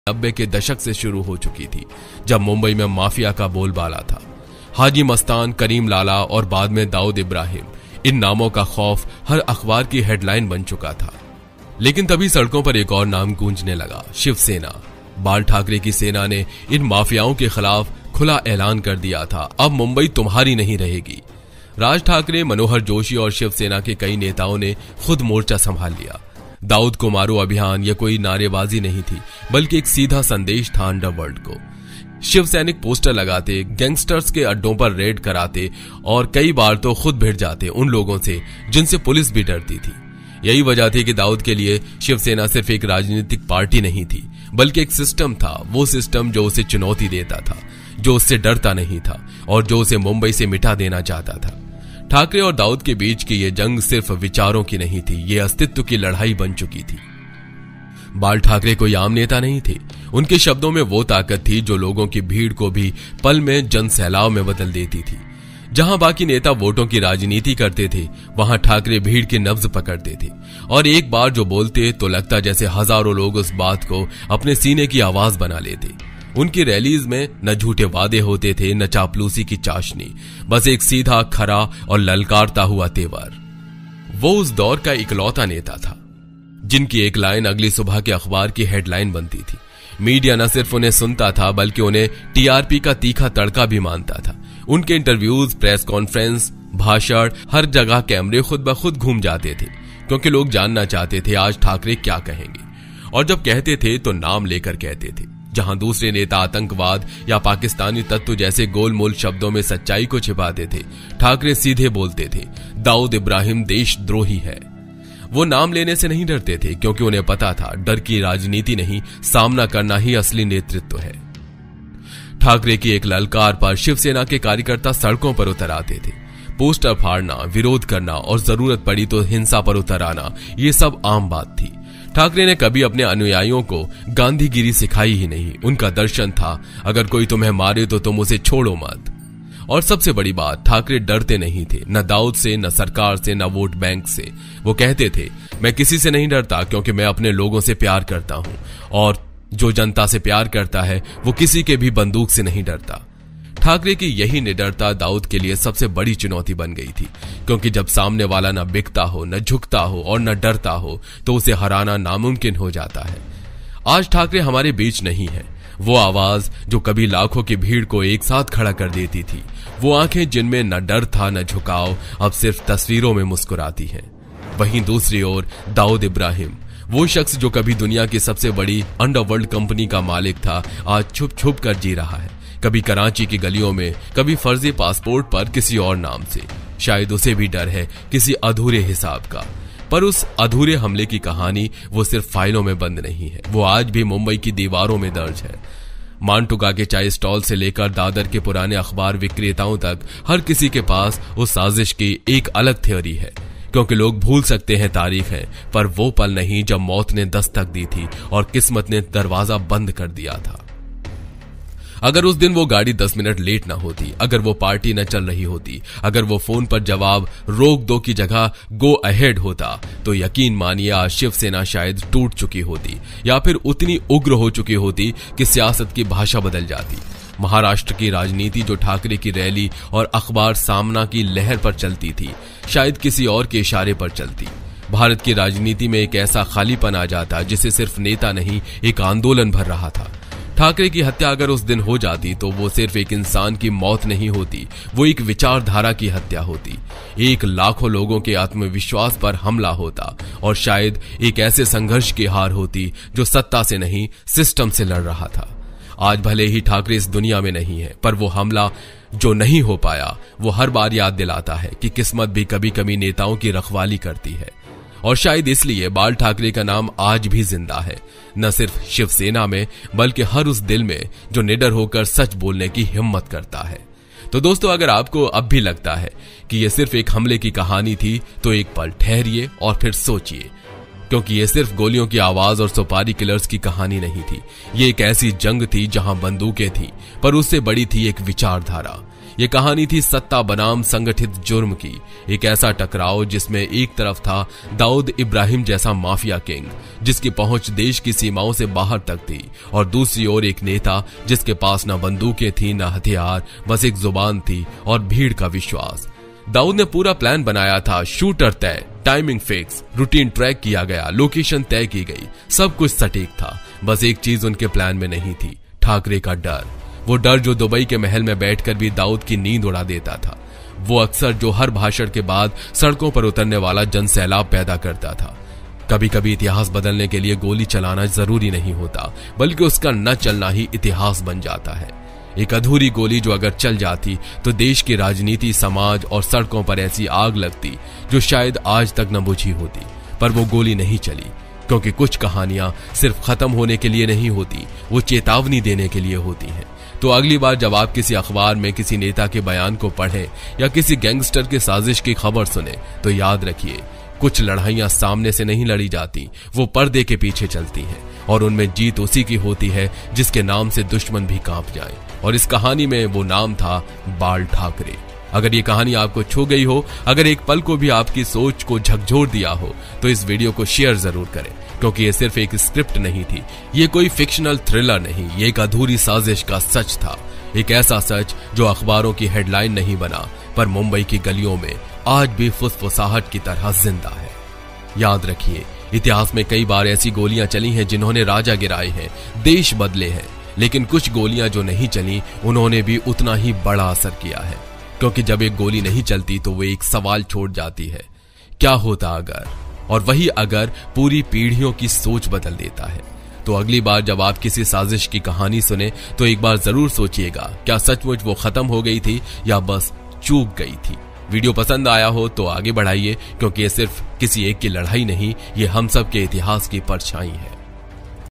90 के दशक से शुरू हो चुकी थी, जब मुंबई में माफिया का बोलबाला था। हाजी मस्तान, करीम लाला और बाद में दाऊद इब्राहिम, इन नामों का खौफ हर अखबार की हेडलाइन बन चुका था। लेकिन तभी सड़कों पर एक और नाम गूंजने लगा, शिवसेना। बाल ठाकरे की सेना ने इन माफियाओं के खिलाफ खुला ऐलान कर दिया था, अब मुंबई तुम्हारी नहीं रहेगी। राज ठाकरे, मनोहर जोशी और शिवसेना के कई नेताओं ने खुद मोर्चा संभाल लिया। दाऊद को मारो अभियान यह कोई नारेबाजी नहीं थी, बल्कि एक सीधा संदेश था अंडरवर्ल्ड को। शिव सैनिक पोस्टर लगाते, गैंगस्टर्स के अड्डों पर रेड कराते और कई बार तो खुद भिड़ जाते उन लोगों से जिनसे पुलिस भी डरती थी। यही वजह थी कि दाऊद के लिए शिवसेना सिर्फ एक राजनीतिक पार्टी नहीं थी, बल्कि एक सिस्टम था। वो सिस्टम जो उसे चुनौती देता था, जो उससे डरता नहीं था और जो उसे मुंबई से मिटा देना चाहता था। ठाकरे और दाऊद के बीच की यह जंग सिर्फ विचारों की नहीं थी, ये अस्तित्व की लड़ाई बन चुकी थी। बाल ठाकरे कोई आम नेता नहीं थे। उनके शब्दों में वो ताकत थी जो लोगों की भीड़ को भी पल में जन सैलाब में बदल देती थी। जहां बाकी नेता वोटों की राजनीति करते थे, वहां ठाकरे भीड़ की नब्ज पकड़ते थे और एक बार जो बोलते तो लगता जैसे हजारों लोग उस बात को अपने सीने की आवाज बना लेते। उनकी रैलीज में न झूठे वादे होते थे, न चापलूसी की चाशनी, बस एक सीधा, खरा और ललकारता हुआ तेवर। वो उस दौर का इकलौता नेता था जिनकी एक लाइन अगली सुबह के अखबार की हेडलाइन बनती थी। मीडिया न सिर्फ उन्हें सुनता था, बल्कि उन्हें टीआरपी का तीखा तड़का भी मानता था। उनके इंटरव्यूज, प्रेस कॉन्फ्रेंस, भाषण, हर जगह कैमरे खुद ब खुद घूम जाते थे, क्योंकि लोग जानना चाहते थे आज ठाकरे क्या कहेंगे। और जब कहते थे तो नाम लेकर कहते थे। जहां दूसरे नेता आतंकवाद या पाकिस्तानी तत्व जैसे गोलमोल शब्दों में सच्चाई को छिपाते थे, ठाकरे सीधे बोलते थे, दाऊद इब्राहिम देशद्रोही है। वो नाम लेने से नहीं डरते थे, क्योंकि उन्हें पता था डर की राजनीति नहीं, सामना करना ही असली नेतृत्व है। ठाकरे की एक ललकार पर शिवसेना के कार्यकर्ता सड़कों पर उतर आते थे। पोस्टर फाड़ना, विरोध करना और जरूरत पड़ी तो हिंसा पर उतर आना, ये सब आम बात थी। ठाकरे ने कभी अपने अनुयायियों को गांधीगिरी सिखाई ही नहीं। उनका दर्शन था, अगर कोई तुम्हें मारे तो तुम उसे छोड़ो मत। और सबसे बड़ी बात, ठाकरे डरते नहीं थे, न दाऊद से, न सरकार से, न वोट बैंक से। वो कहते थे, मैं किसी से नहीं डरता, क्योंकि मैं अपने लोगों से प्यार करता हूं और जो जनता से प्यार करता है वो किसी के भी बंदूक से नहीं डरता। ठाकरे की यही निडरता दाऊद के लिए सबसे बड़ी चुनौती बन गई थी, क्योंकि जब सामने वाला न बिकता हो, न झुकता हो और न डरता हो, तो उसे हराना नामुमकिन हो जाता है। आज ठाकरे हमारे बीच नहीं है। वो आवाज जो कभी लाखों की भीड़ को एक साथ खड़ा कर देती थी, वो आंखें जिनमें न डर था न झुकाव, अब सिर्फ तस्वीरों में मुस्कुराती हैं। वहीं दूसरी ओर दाऊद इब्राहिम, वो शख्स जो कभी दुनिया की सबसे बड़ी अंडरवर्ल्ड कंपनी का मालिक था, आज छुप छुप कर जी रहा है। कभी कराची की गलियों में, कभी फर्जी पासपोर्ट पर किसी और नाम से। शायद उसे भी डर है किसी अधूरे हिसाब का। पर उस अधूरे हमले की कहानी वो सिर्फ फाइलों में बंद नहीं है, वो आज भी मुंबई की दीवारों में दर्ज है। मांटुका के चाय स्टॉल से लेकर दादर के पुराने अखबार विक्रेताओं तक, हर किसी के पास उस साजिश की एक अलग थ्योरी है। क्योंकि लोग भूल सकते हैं तारीखें, पर वो पल नहीं जब मौत ने दस्तक दी थी और किस्मत ने दरवाजा बंद कर दिया था। अगर उस दिन वो गाड़ी 10 मिनट लेट ना होती, अगर वो पार्टी न चल रही होती, अगर वो फोन पर जवाब रोक दो की जगह गो अहेड होता, तो यकीन मानिए आज शिवसेना शायद टूट चुकी होती, या फिर उतनी उग्र हो चुकी होती कि सियासत की भाषा बदल जाती। महाराष्ट्र की राजनीति जो ठाकरे की रैली और अखबार सामना की लहर पर चलती थी, शायद किसी और के इशारे पर चलती। भारत की राजनीति में एक ऐसा खालीपन आ जाता जिसे सिर्फ नेता नहीं, एक आंदोलन भर रहा था। ठाकरे की हत्या अगर उस दिन हो जाती तो वो सिर्फ एक इंसान की मौत नहीं होती, वो एक विचारधारा की हत्या होती। एक लाखों लोगों के आत्मविश्वास पर हमला होता और शायद एक ऐसे संघर्ष की हार होती जो सत्ता से नहीं, सिस्टम से लड़ रहा था। आज भले ही ठाकरे इस दुनिया में नहीं है, पर वो हमला जो नहीं हो पाया, वो हर बार याद दिलाता है कि किस्मत भी कभी कभी नेताओं की रखवाली करती है। और शायद इसलिए बाल ठाकरे का नाम आज भी जिंदा है, न सिर्फ शिवसेना में, बल्कि हर उस दिल में जो निडर होकर सच बोलने की हिम्मत करता है। तो दोस्तों, अगर आपको अब भी लगता है कि यह सिर्फ एक हमले की कहानी थी, तो एक पल ठहरिए और फिर सोचिए, क्योंकि ये सिर्फ गोलियों की आवाज और सुपारी किलर्स की कहानी नहीं थी। ये एक ऐसी जंग थी जहां बंदूकें थी, पर उससे बड़ी थी एक विचारधारा। ये कहानी थी सत्ता बनाम संगठित जुर्म की, एक ऐसा टकराव जिसमें एक तरफ था दाऊद इब्राहिम जैसा माफिया किंग जिसकी पहुंच देश की सीमाओं से बाहर तक थी, और दूसरी ओर एक नेता जिसके पास न बंदूकें थी न हथियार, बस एक जुबान थी और भीड़ का विश्वास। दाऊद ने पूरा प्लान बनाया था, शूटर तय, टाइमिंग फिक्स, रूटीन ट्रैक किया गया, लोकेशन तय की गई, सब कुछ सटीक था। बस एक चीज उनके प्लान में नहीं थी, ठाकरे का डर। वो डर जो दुबई के महल में बैठकर भी दाऊद की नींद उड़ा देता था। वो अक्सर जो हर भाषण के बाद सड़कों पर उतरने वाला जनसैलाब पैदा करता था। कभी कभी इतिहास बदलने के लिए गोली चलाना जरूरी नहीं होता, बल्कि उसका न चलना ही इतिहास बन जाता है। एक अधूरी गोली जो अगर चल जाती तो देश की राजनीति, समाज और सड़कों पर ऐसी आग लगती जो शायद आज तक न बुझी होती। पर वो गोली नहीं चली, क्योंकि कुछ कहानियां सिर्फ खत्म होने के लिए नहीं होती, वो चेतावनी देने के लिए होती हैं। तो अगली बार जब आप किसी अखबार में किसी नेता के बयान को पढ़ें या किसी गैंगस्टर की साजिश की खबर सुने, तो याद रखिए, कुछ लड़ाइयां सामने से नहीं लड़ी जाती, वो पर्दे के पीछे चलती हैं, और उनमें जीत उसी की होती है जिसके नाम से दुश्मन भी कांप जाए। और इस कहानी में वो नाम था बाल ठाकरे। अगर ये कहानी आपको छू गई हो, अगर एक पल को भी आपकी सोच को झकझोर दिया हो, तो इस वीडियो को शेयर जरूर करें, क्योंकि ये सिर्फ एक स्क्रिप्ट नहीं थी, ये कोई फिक्शनल थ्रिलर नहीं, ये एक अधूरी साजिश का सच था। एक ऐसा सच जो अखबारों की हेडलाइन नहीं बना, पर मुंबई की गलियों में आज भी फुसफुसाहट की तरह जिंदा है। याद रखिए, इतिहास में कई बार ऐसी गोलियां चली हैं जिन्होंने राजा गिराए हैं, देश बदले हैं, लेकिन कुछ गोलियां जो नहीं चली उन्होंने भी उतना ही बड़ा असर किया है। क्योंकि जब एक गोली नहीं चलती तो वो एक सवाल छोड़ जाती है, क्या होता अगर? और वही अगर पूरी पीढ़ियों की सोच बदल देता है। तो अगली बार जब आप किसी साजिश की कहानी सुने तो एक बार जरूर सोचिएगा, क्या सचमुच वो खत्म हो गई थी या बस चूक गई थी। वीडियो पसंद आया हो तो आगे बढ़ाइए, क्योंकि ये सिर्फ किसी एक की लड़ाई नहीं, ये हम सब के इतिहास की परछाई है।